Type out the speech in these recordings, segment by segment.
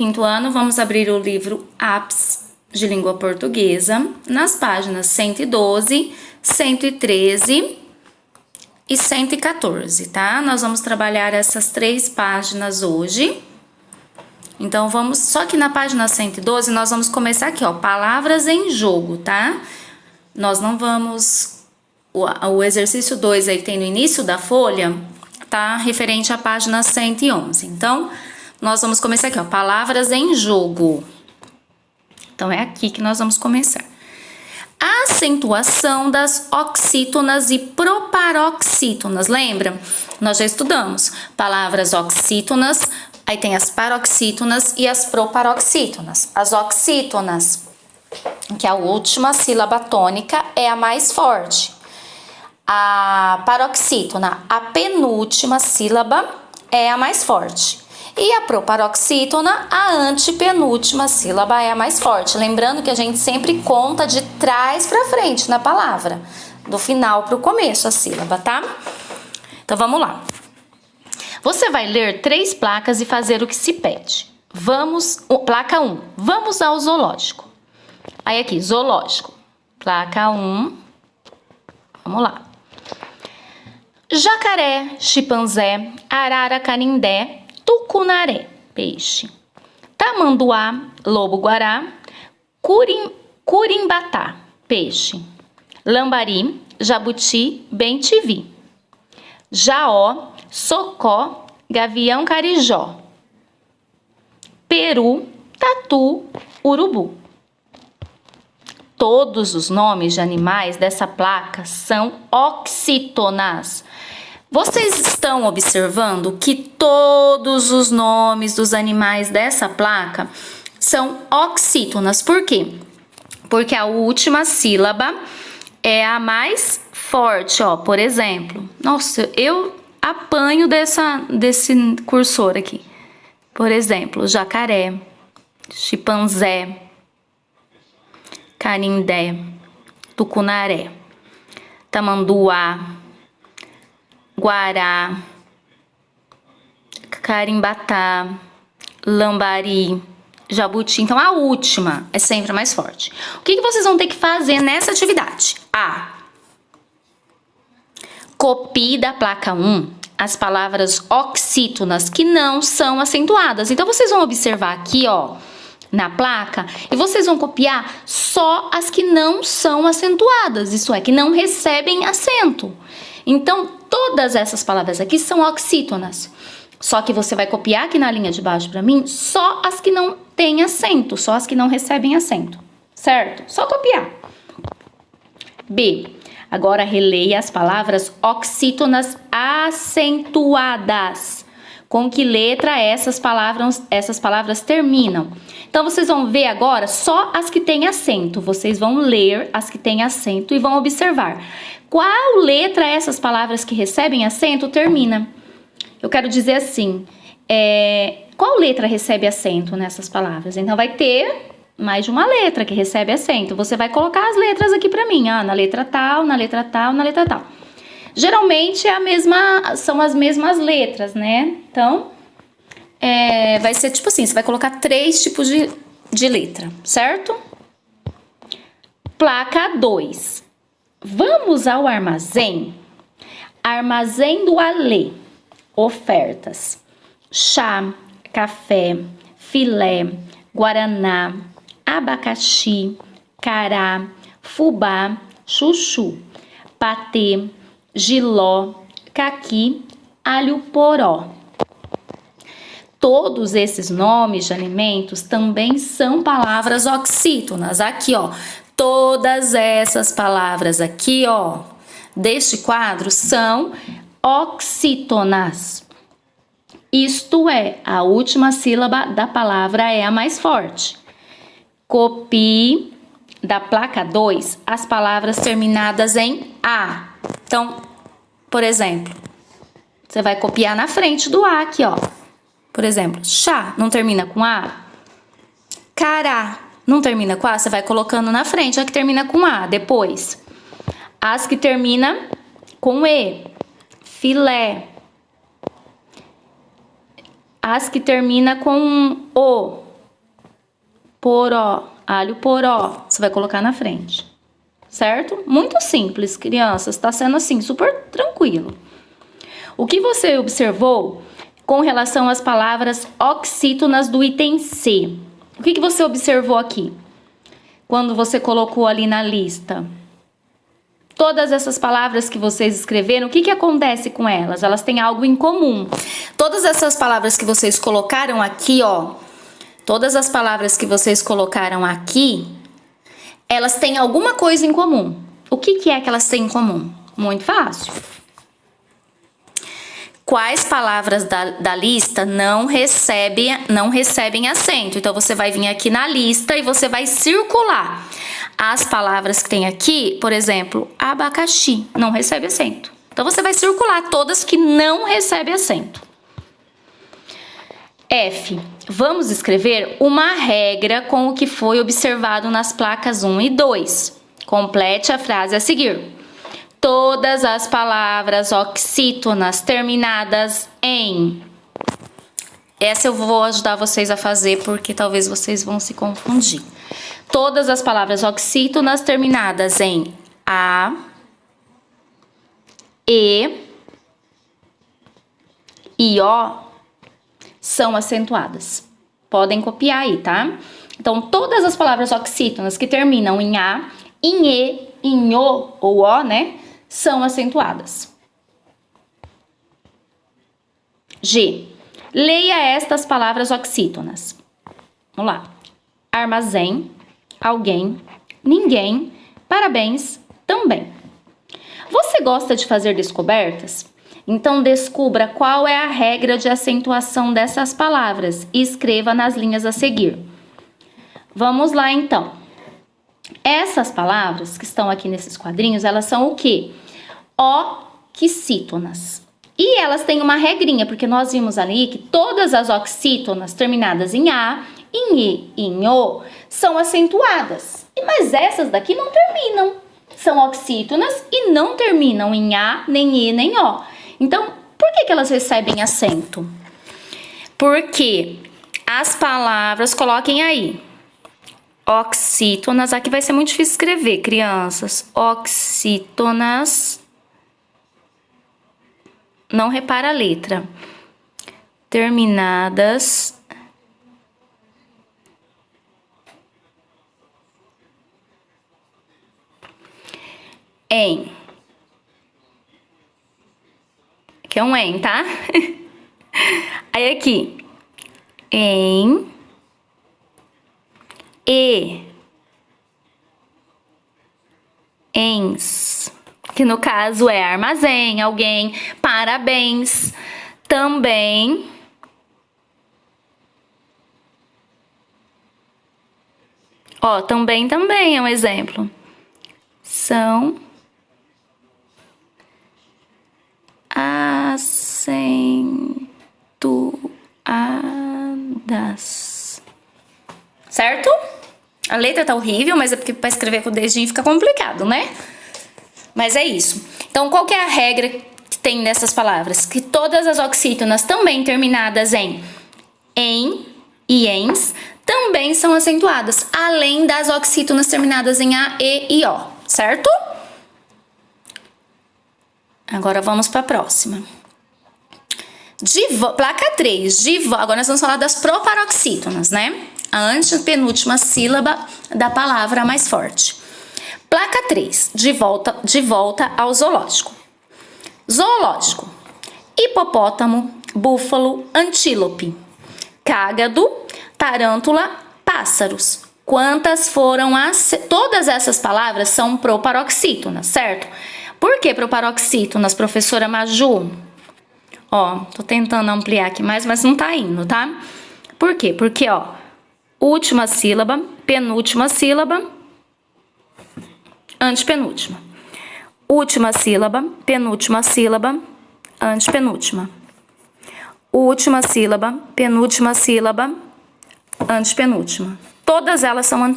Quinto ano, vamos abrir o livro APS de Língua Portuguesa, nas páginas 112, 113 e 114, tá? Nós vamos trabalhar essas 3 páginas hoje. Então, vamos... Só que na página 112, nós vamos começar aqui, ó, palavras em jogo, tá? Nós não vamos... O exercício 2 aí que tem no início da folha, tá? Referente à página 111. Então, nós vamos começar aqui, ó, palavras em jogo. Então, é aqui que nós vamos começar. A acentuação das oxítonas e proparoxítonas, lembra? Nós já estudamos palavras oxítonas, aí tem as paroxítonas e as proparoxítonas. As oxítonas, que é a última sílaba tônica, é a mais forte. A paroxítona, a penúltima sílaba, é a mais forte. E a proparoxítona, a antepenúltima sílaba, é a mais forte. Lembrando que a gente sempre conta de trás para frente na palavra, do final para o começo a sílaba, tá? Então vamos lá. Você vai ler 3 placas e fazer o que se pede. Placa 1, vamos ao zoológico. Aí aqui, zoológico. Placa 1, vamos lá. Jacaré, chimpanzé, arara, canindé, tucunaré, peixe. Tamanduá, lobo-guará, curimbatá, peixe. Lambari, jabuti, bem-te-vi. Jaó, socó, gavião carijó. Peru, tatu, urubu. Todos os nomes de animais dessa placa são oxítonas. Vocês estão observando que todos os nomes dos animais dessa placa são oxítonas. Por quê? Porque a última sílaba é a mais forte, ó. Por exemplo, nossa, eu apanho desse cursor aqui. Por exemplo, jacaré, chimpanzé, canindé, tucunaré, tamanduá, guará, carimbatá, lambari, jabuti. Então, a última é sempre a mais forte. O que vocês vão ter que fazer nessa atividade? Copie da placa 1 as palavras oxítonas que não são acentuadas. Então, vocês vão observar aqui, ó, na placa, e vocês vão copiar só as que não são acentuadas, isso é, que não recebem acento. Então, todas essas palavras aqui são oxítonas. Só que você vai copiar aqui na linha de baixo para mim só as que não têm acento, só as que não recebem acento, certo? Só copiar. B. Agora releia as palavras oxítonas acentuadas. Com que letra essas palavras terminam? Então, vocês vão ver agora só as que têm acento. Vocês vão ler as que têm acento e vão observar. Qual letra essas palavras que recebem acento termina? Eu quero dizer assim, qual letra recebe acento nessas palavras? Então, vai ter mais de uma letra que recebe acento. Você vai colocar as letras aqui pra mim, na letra tal, na letra tal, na letra tal. Geralmente são as mesmas letras, né? Então, vai ser tipo assim, você vai colocar 3 tipos de letra, certo? Placa 2. Vamos ao armazém. Armazém do Alê. Ofertas. Chá, café, filé, guaraná, abacaxi, cará, fubá, chuchu, patê, jiló, caqui, alho poró. Todos esses nomes de alimentos também são palavras oxítonas. Aqui, ó, todas essas palavras aqui, ó, deste quadro são oxítonas. Isto é, a última sílaba da palavra é a mais forte. Copie da placa 2 as palavras terminadas em A. Então, por exemplo, você vai copiar na frente do A aqui, ó. Por exemplo, chá não termina com A? Cará não termina com A? Você vai colocando na frente a que termina com A. Depois, as que terminam com E. Filé. As que terminam com O. poró, alho poró, você vai colocar na frente, certo? Muito simples, crianças, tá sendo assim, super tranquilo. O que você observou com relação às palavras oxítonas do item C? O que você observou aqui? Quando você colocou ali na lista? Todas essas palavras que vocês escreveram, o que acontece com elas? Elas têm algo em comum. Todas essas palavras que vocês colocaram aqui, ó, todas as palavras que vocês colocaram aqui, elas têm alguma coisa em comum. O que é que elas têm em comum? Muito fácil. Quais palavras da lista não recebem acento? Então, você vai vir aqui na lista e você vai circular. As palavras que tem aqui, por exemplo, abacaxi, não recebe acento. Então, você vai circular todas que não recebem acento. F. Vamos escrever uma regra com o que foi observado nas placas 1 e 2. Complete a frase a seguir. Todas as palavras oxítonas terminadas em... Essa eu vou ajudar vocês a fazer porque talvez vocês vão se confundir. Todas as palavras oxítonas terminadas em A, E e O são acentuadas. Podem copiar aí, tá? Então, todas as palavras oxítonas que terminam em A, em E, em O ou O, né? São acentuadas. G. Leia estas palavras oxítonas. Vamos lá. Armazém, alguém, ninguém, parabéns, também. Você gosta de fazer descobertas? Então, descubra qual é a regra de acentuação dessas palavras e escreva nas linhas a seguir. Vamos lá, então. Essas palavras que estão aqui nesses quadrinhos, elas são o quê? Oxítonas. E elas têm uma regrinha, porque nós vimos ali que todas as oxítonas terminadas em A, em E e em O são acentuadas. Mas essas daqui não terminam. São oxítonas e não terminam em A, nem E, nem O. Então, por que elas recebem acento? Porque as palavras, coloquem aí, oxítonas, aqui vai ser muito difícil escrever, crianças. Oxítonas, não repara a letra. Terminadas em. Aqui é um em, tá? Aí aqui. Em. E. Ens. Que no caso é armazém, alguém, parabéns, também. Ó, também é um exemplo. São acentuadas. Certo? A letra tá horrível, mas é porque para escrever com o dedinho fica complicado, né? Mas é isso. Então, qual que é a regra que tem nessas palavras? Que todas as oxítonas também terminadas em e ens também são acentuadas, além das oxítonas terminadas em A, E e O, certo? Agora vamos para a próxima. Placa 3. Agora nós vamos falar das proparoxítonas, né? A antepenúltima sílaba da palavra mais forte. Placa 3. De volta ao zoológico. Zoológico. Hipopótamo, búfalo, antílope. Cágado, tarântula, pássaros. Quantas foram as... Todas essas palavras são proparoxítonas, certo? Por que proparoxítonas, professora Maju? Ó, tô tentando ampliar aqui mais, mas não tá indo, tá? Por quê? Porque, ó, última sílaba, penúltima sílaba, antepenúltima. Última sílaba, penúltima sílaba, antepenúltima. Última sílaba, penúltima sílaba, antepenúltima. Todas elas são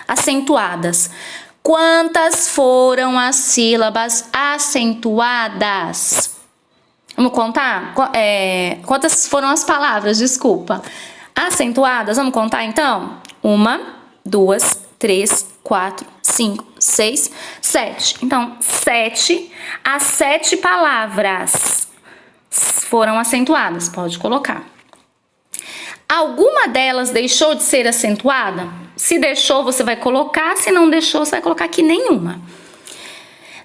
acentuadas. Quantas foram as sílabas acentuadas? Vamos contar? Quantas foram as palavras, desculpa. Acentuadas, vamos contar então? 1, 2, 3, 4, 5, 6, 7. Então, 7, as 7 palavras foram acentuadas, pode colocar. Alguma delas deixou de ser acentuada? Se deixou, você vai colocar, se não deixou, você vai colocar aqui nenhuma.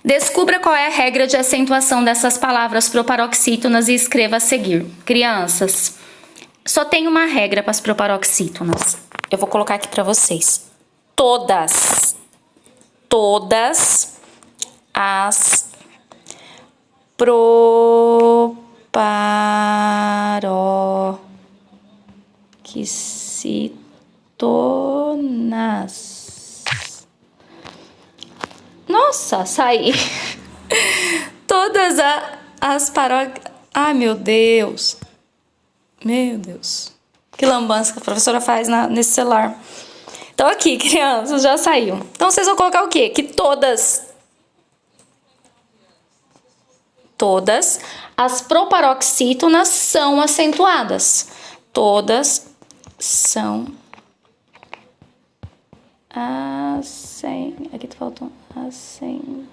Descubra qual é a regra de acentuação dessas palavras proparoxítonas e escreva a seguir. Crianças, só tem uma regra para as proparoxítonas. Eu vou colocar aqui para vocês. Todas as proparoxítonas. Nossa, saí. Todas as paróquias. Ai, meu Deus. Meu Deus. Que lambança que a professora faz nesse celular. Então, aqui, crianças, já saiu. Então, vocês vão colocar o quê? Que todas as proparoxítonas são acentuadas. Todas são aqui tá faltando acentuadas.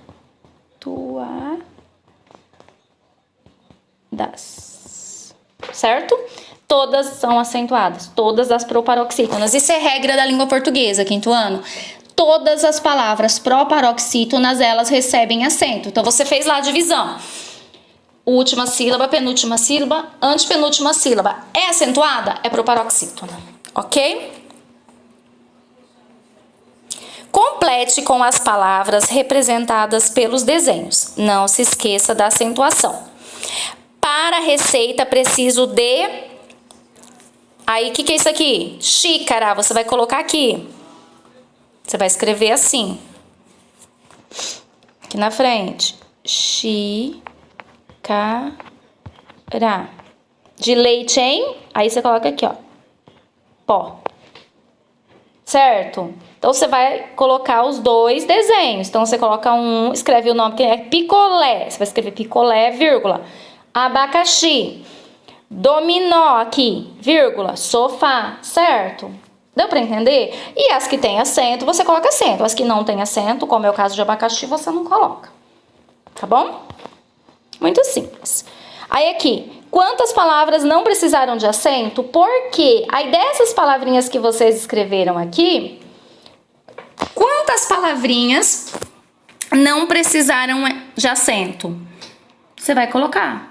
Certo? Todas são acentuadas. Todas as proparoxítonas. Isso é regra da língua portuguesa, quinto ano. Todas as palavras proparoxítonas, elas recebem acento. Então, você fez lá a divisão. Última sílaba, penúltima sílaba, antepenúltima sílaba. É acentuada? É proparoxítona. Ok? Complete com as palavras representadas pelos desenhos. Não se esqueça da acentuação. Para a receita, preciso de... Aí, o que é isso aqui? Xícara. Você vai colocar aqui. Você vai escrever assim. Aqui na frente. Xícara. De leite, hein? Aí, você coloca aqui, ó. Pó. Certo? Então, você vai colocar os dois desenhos. Então, você coloca um, escreve o nome que é picolé. Você vai escrever picolé, vírgula. Abacaxi. Dominó aqui, vírgula. Sofá, certo? Deu pra entender? E as que tem acento, você coloca acento. As que não tem acento, como é o caso de abacaxi, você não coloca. Tá bom? Muito simples. Aí aqui, quantas palavras não precisaram de acento? Porque aí dessas palavrinhas que vocês escreveram aqui, quantas palavrinhas não precisaram de acento? Você vai colocar.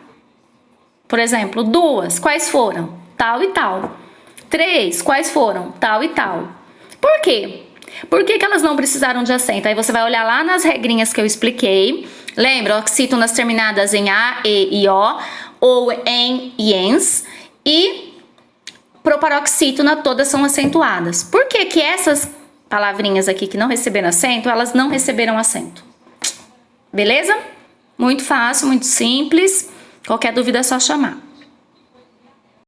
Por exemplo, 2, quais foram? Tal e tal. 3, quais foram? Tal e tal. Por quê? Por que elas não precisaram de acento? Aí você vai olhar lá nas regrinhas que eu expliquei. Lembra? Oxítonas terminadas em A, E e O, ou em IENS. E proparoxítona, todas são acentuadas. Por que que essas palavrinhas aqui que não receberam acento, elas não receberam acento? Beleza? Muito fácil, muito simples. Qualquer dúvida é só chamar.